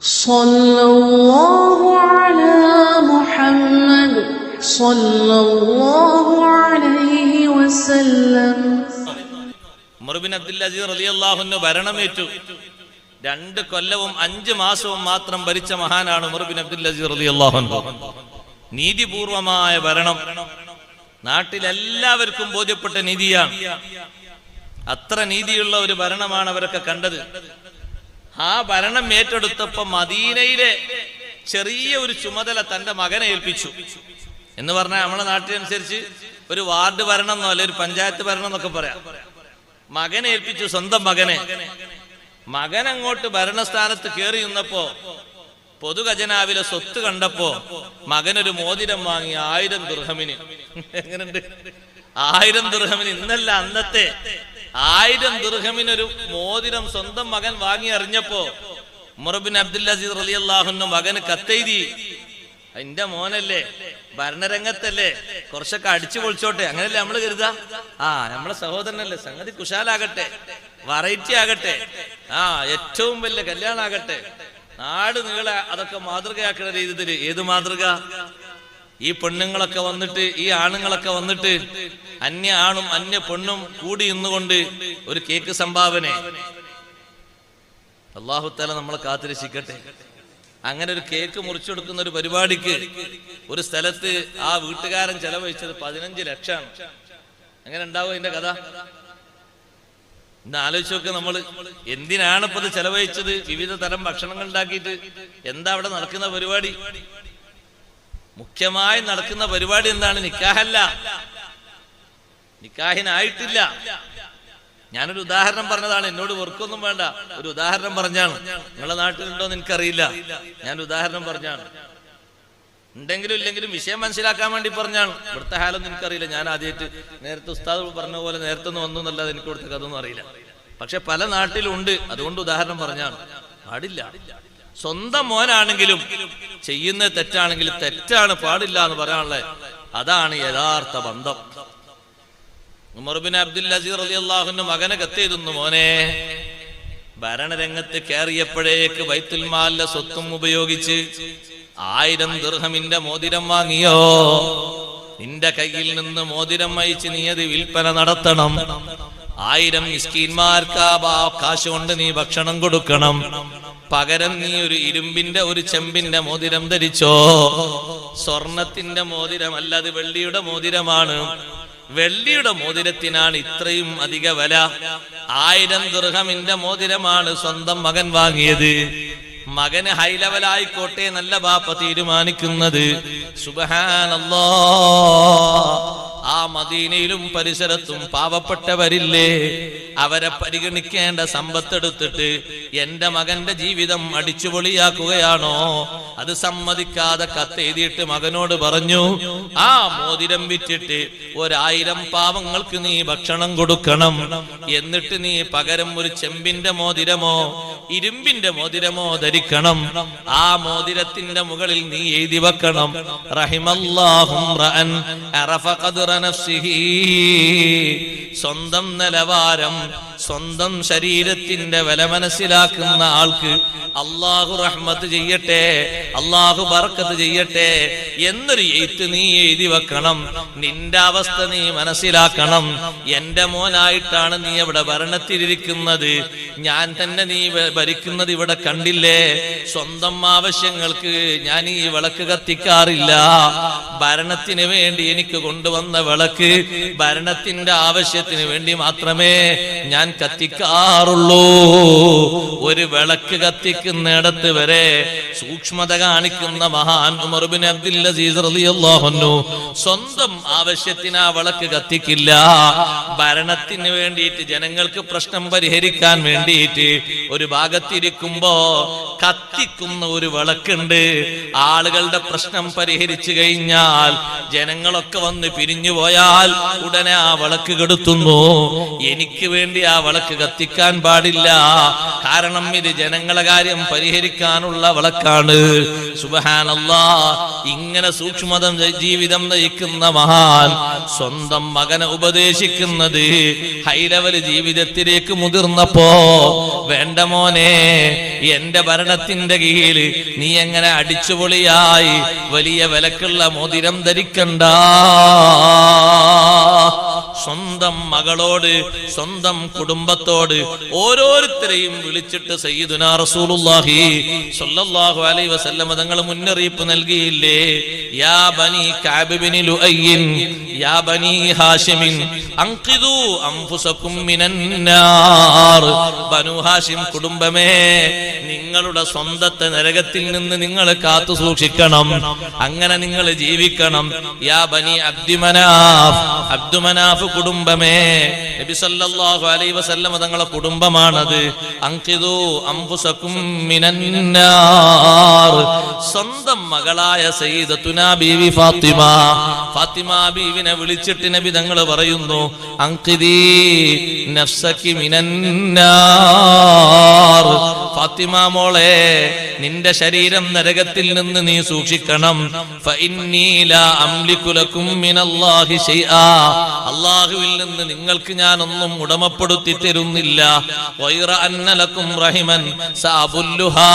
സല്ലല്ലാഹു അലാ മുഹമ്മദ് സല്ലല്ലാഹു അലൈഹി വസല്ലം. ഉമർ ബിൻ അബ്ദുൽ അസീസ് റളിയല്ലാഹു അൻഹു ഭരണമേറ്റു. 2 കൊല്ലവും 5 മാസവും മാത്രം ഭരിച്ച മഹാനാണ് ഉമർ ബിൻ അബ്ദുൽ അസീസ് റളിയല്ലാഹു അൻഹു. നീതിപൂർവമായ ഭരണം നാട്ടിലെല്ലാവർക്കും ബോധ്യപ്പെട്ട നീതിയാണ്. അത്ര നീതിയുള്ള ഒരു ഭരണമാണ് അവരൊക്കെ കണ്ടത്. ആ ഭരണം ഏറ്റെടുത്തപ്പോ മദീനയിലെ ചെറിയ ഒരു ചുമതല തന്റെ മകനെ ഏൽപ്പിച്ചു. എന്ന് പറഞ്ഞാൽ നമ്മളെ നാട്ടിനനുസരിച്ച് ഒരു വാർഡ് ഭരണം എന്നോ അല്ലെ ഒരു പഞ്ചായത്ത് ഭരണം എന്നൊക്കെ പറയാം. മകനെ ഏൽപ്പിച്ചു, സ്വന്തം മകനെ. മകൻ അങ്ങോട്ട് ഭരണസ്ഥാനത്ത് കയറി നിന്നപ്പോ പൊതു ഖജനാവിലെ സ്വത്ത് കണ്ടപ്പോ മകനൊരു മോതിരം വാങ്ങി 1000 ദിർഹമിന്. എങ്ങനെയുണ്ട്? 1000 ദിർഹമിന്, ഇന്നല്ല അന്നത്തെ 1000 ദിർഹമിനൊരു മോതിരം സ്വന്തം മകൻ വാങ്ങി അറിഞ്ഞപ്പോ ഉമർ ബിൻ അബ്ദുൽ അസീസ് റളിയല്ലാഹു അൻഹു മകന് കത്തെഴുതി. എന്റെ മോനല്ലേ, ഭരണരംഗത്തല്ലേ, കുറച്ചൊക്കെ അടിച്ചു പൊളിച്ചോട്ടെ, അങ്ങനെയല്ലേ നമ്മള് കരുതാ. നമ്മളെ സഹോദരനല്ലേ, സംഗതി കുശാലാകട്ടെ, വെറൈറ്റി ആകട്ടെ, ഏറ്റവും വലിയ കല്യാണം ആകട്ടെ, നാട് നീളെ അതൊക്കെ മാതൃകയാക്കുന്ന രീതിയിൽ. ഏത് മാതൃക? ഈ പെണ്ണുങ്ങളൊക്കെ വന്നിട്ട്, ഈ ആണുങ്ങളൊക്കെ വന്നിട്ട് അന്യ ആണും അന്യ പെണ്ണും കൂടി ഇന്നുകൊണ്ട് ഒരു കേക്ക് സംഭാവന. അല്ലാഹു തആല നമ്മളെ കാത്തുരക്ഷിക്കട്ടെ. അങ്ങനെ ഒരു കേക്ക് മുറിച്ചു കൊടുക്കുന്ന ഒരു പരിപാടിക്ക് ഒരു സ്ഥലത്ത് ആ വീട്ടുകാരൻ ചെലവഴിച്ചത് 15 ലക്ഷം. എങ്ങനെ ഉണ്ടാവും അതിന്റെ കഥ? ഇന്ന് ആലോചിച്ച് നോക്ക്. നമ്മള് എന്തിനാണ് ഇപ്പൊ ഇത് ചെലവഴിച്ചത്? വിവിധ തരം ഭക്ഷണങ്ങൾ ഉണ്ടാക്കിയിട്ട്. എന്താ അവിടെ നടക്കുന്ന പരിപാടി? മുഖ്യമായി നടക്കുന്ന പരിപാടി എന്താണ്? നിക്കാഹല്ല, നിക്കാഹിനായിട്ടില്ല. ഞാനൊരു ഉദാഹരണം പറഞ്ഞതാണ്, എന്നോട് വെറുക്കൊന്നും വേണ്ട. ഒരു ഉദാഹരണം പറഞ്ഞാണ്. നിങ്ങളെ നാട്ടിലുണ്ടോന്ന് എനിക്കറിയില്ല, ഞാൻ ഉദാഹരണം പറഞ്ഞാണ്. ഉണ്ടെങ്കിലും ഇല്ലെങ്കിലും വിഷയം മനസ്സിലാക്കാൻ വേണ്ടി പറഞ്ഞാണ്. ഇവിടുത്തെ ഹാലൊന്നും എനിക്കറിയില്ല. ഞാൻ ആദ്യമായിട്ട് നേരത്തെ ഉസ്താദ് പറഞ്ഞ പോലെ നേരത്തെ ഒന്നും വന്നു എന്നല്ലാതെ എനിക്ക് ഇവിടുത്തെ കഥയൊന്നും അറിയില്ല. പക്ഷെ പല നാട്ടിലും ഉണ്ട്, അതുകൊണ്ട് ഉദാഹരണം പറഞ്ഞാണ്. പാടില്ല. സ്വന്തം മോനാണെങ്കിലും ചെയ്യുന്ന തെറ്റാണെങ്കിലും തെറ്റാണ്, പാടില്ല എന്ന് പറയാനുള്ളത്. അതാണ് യഥാർത്ഥ ബന്ധം. ഉമർ ബിൻ അബ്ദുൽ അസീസ് റളിയല്ലാഹു അൻഹു മകനെ കത്തെഴുതുന്നു. മോനെ, ഭരണരംഗത്ത് കയറിയപ്പോഴേക്ക് ബൈത്തുൽ മാലിലെ സ്വത്തും ഉപയോഗിച്ച് 1000 ദിർഹമിന്റെ മോതിരം വാങ്ങിയോ? നിന്റെ കയ്യിൽ നിന്ന് മോതിരം അയച്ച് നീ അത് വിൽപ്പന നടത്തണം. 1000 മിസ്കീന്മാർക്ക് ആ കാശ് കൊണ്ട് നീ ഭക്ഷണം കൊടുക്കണം. പകരം നീ ഒരു ഇരുമ്പിന്റെ ഒരു ചെമ്പിന്റെ മോതിരം ധരിച്ചോ. സ്വർണത്തിന്റെ മോതിരമല്ല, അത് വെള്ളിയുടെ മോതിരമാണ്. വെള്ളിയുടെ മോതിരത്തിനാണ് ഇത്രയും അധിക വില. 1000 ദിർഹമിന്റെ മോതിരമാണ് സ്വന്തം മകൻ വാങ്ങിയത്. മകന് ഹൈ ലെവലായിക്കോട്ടെ നല്ല ബാപ്പ തീരുമാനിക്കുന്നത്. സുബ്ഹാനല്ലാഹ്. ആ മദീനയിലും പരിസരത്തും പാവപ്പെട്ടവരില്ലേ, അവരെ പരിഗണിക്കേണ്ട സമ്പത്തെടുത്തിട്ട് എന്റെ മകന്റെ ജീവിതം അടിച്ചുപൊളിയാക്കുകയാണോ? അത് സമ്മതിക്കാതെ കത്തെഴുതിയിട്ട് മകനോട് പറഞ്ഞു, ആ മോതിരം വിറ്റിട്ട് 1000 പാവങ്ങൾക്ക് നീ ഭക്ഷണം കൊടുക്കണം. എന്നിട്ട് നീ പകരം ഒരു ചെമ്പിന്റെ മോതിരമോ ഇരുമ്പിന്റെ മോതിരമോ ധരിക്കണം. ആ മോതിരത്തിന്റെ മുകളിൽ നീ എഴുതി വെക്കണം, റഹിമല്ലാഹു റഅൻ അറഫ ഖദ്റ നഫ്സിഹി. സ്വന്തം നിലവാരം, സ്വന്തം ശരീരത്തിന്റെ വില മനസ്സിലാക്കുന്ന ആൾക്ക് അല്ലാഹു റഹ്മത്ത് ചെയ്യട്ടെ, അല്ലാഹു ബർക്കത്ത് ചെയ്യട്ടെ എന്നൊരു എഴുത്ത് നീ എഴുതി വെക്കണം. നിന്റെ അവസ്ഥ നീ മനസ്സിലാക്കണം. എന്റെ മോനായിട്ടാണ് നീ ഇവിടെ ഭരണത്തിലിരിക്കുന്നത്. ഞാൻ തന്നെ നീ ഭരിക്കുന്നത് ഇവിടെ കണ്ടില്ലേ. സ്വന്തം ആവശ്യങ്ങൾക്ക് ഞാൻ ഈ വിളക്ക് കത്തിക്കാറില്ല. ഭരണത്തിന് വേണ്ടി എനിക്ക് കൊണ്ടുവന്ന വിളക്ക് ഭരണത്തിന്റെ ആവശ്യത്തിന് വേണ്ടി മാത്രമേ ഞാൻ കത്തിക്കാറുള്ളൂ. ഒരു വിളക്ക് കത്തിക്കുന്നിടത്ത് വരെ സൂക്ഷ്മത കാണിക്കുന്ന മഹാൻ ഉമർ ബിൻ അബ്ദുൽ അസീസ് റളിയല്ലാഹു അൻഹു സ്വന്തം ആവശ്യത്തിന് ആ വിളക്ക് കത്തിക്കില്ല. ഭരണത്തിന് വേണ്ടിയിട്ട്, ജനങ്ങൾക്ക് പ്രശ്നം പരിഹരിക്കാൻ വേണ്ടിയിട്ട് ഒരു ഭാഗത്തിരിക്കുമ്പോ കത്തിക്കുന്ന ഒരു വിളക്കുണ്ട്. ആളുകളുടെ പ്രശ്നം പരിഹരിച്ചു കഴിഞ്ഞാൽ, ജനങ്ങളൊക്കെ വന്ന് പിരിഞ്ഞു പോയാൽ ഉടനെ ആ വിളക്ക് കെടുത്തുന്നു. എനിക്ക് വേണ്ടി ആ വിളക്ക് കത്തിക്കാൻ പാടില്ല. കാരണം ഇത് ജനങ്ങളെ കാര്യം പരിഹരിക്കാനുള്ള വിളക്കാണ്. സുബ്ഹാനല്ലാഹ്. ഇങ്ങനെ സൂക്ഷ്മത ജീവിതം നയിക്കുന്ന മഹാൻ സ്വന്തം മകനെ ഉപദേശിക്കുന്നത് ഹൈ ലെവൽ ജീവിതത്തിലേക്ക് മുതിർന്നപ്പോ, വേണ്ട മോനെ, എന്റെ ഭരണത്തിന്റെ കീഴിൽ നീ എങ്ങനെ അടിച്ചുപൊളിയായി വലിയ വിലക്കുള്ള മോതിരം ധരിക്കണ്ട. സ്വന്തം മകളോട്, സ്വന്തം കുടുംബത്തോട് ഓരോരുത്തരെയും വിളിച്ചിട്ട് സയ്യിദുനാ റസൂലുള്ളാഹി സ്വല്ലല്ലാഹു അലൈഹി വസല്ലം തങ്ങൾ മുന്നറിയിപ്പ് നൽകിയില്ലേ? യാ ബനി കഅബ് ബിൻ ലുഅയ്യിൻ യാ ബനി ഹാഷിമിൻ അൻഖിദൂ അൻഫുസകും മിനന്നാർ. ബനു ഹാഷിം കുടുംബമേ, നിങ്ങളുടെ സ്വന്തത്തെ നരകത്തിൽ നിന്ന് നിങ്ങൾ കാത്തു സൂക്ഷിക്കണം. അങ്ങനെ നിങ്ങൾ ജീവിക്കണം. യാ ബനി അബ്ദുമനാഫ്, അബ്ദുമനാഫ് കുടുംബമേ, നബി സല്ലല്ലാഹു അലൈഹി വസല്ലം തങ്ങളുടെ കുടുംബമാണത്. അൻഖിദൂ അൻഫുസകും മിനന്നാർ. സ്വന്തം മകളായ സയ്യിദത്തുനാ ബീവി ഫാത്തിമ, ഫാത്തിമ ബീവിനെ വിളിച്ചിട്ട് നബി തങ്ങൾ പറയുന്നു, അൻഖിദീ നഫ്സകി മിനന്നാർ. ഫാത്തിമ മോളെ, നിന്റെ ശരീരം നരകത്തിൽ നിന്ന് നീ സൂക്ഷിക്കണം. ഫഇന്നീ ലാ അംലികു ലകും മിനല്ലാഹി ശൈആ. അല്ലാഹുവിൽ നിന്ന് നിങ്ങൾക്ക് ഞാൻ ഒന്നും ഉടമപ്പെടുത്തി തരുന്നില്ല. വൈറ അന്ന ലകും റഹിമൻ സഅബുല്ലുഹാ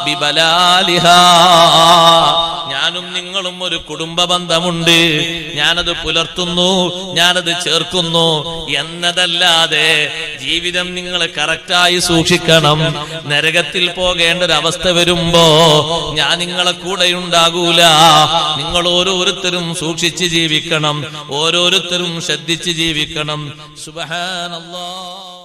ബിബലാലിഹാ. ഞാനും നിങ്ങളും ഒരു കുടുംബ ബന്ധമുണ്ട്, ഞാനത് പുലർത്തുന്നു, ഞാനത് ചേർക്കുന്നു എന്നതല്ലാതെ ജീവിതം നിങ്ങൾ കറക്റ്റായി സൂക്ഷിക്കണം. നരകത്തിൽ പോകേണ്ട ഒരു അവസ്ഥ വരുമ്പോ ഞാൻ നിങ്ങളെ കൂടെ ഉണ്ടാകൂല. നിങ്ങൾ ഓരോരുത്തരും സൂക്ഷിച്ച് ജീവിക്കണം, ഓരോരുത്തരും ശ്രദ്ധിച്ച് ജീവിക്കണം. സുബ്ഹാനല്ലാഹ്.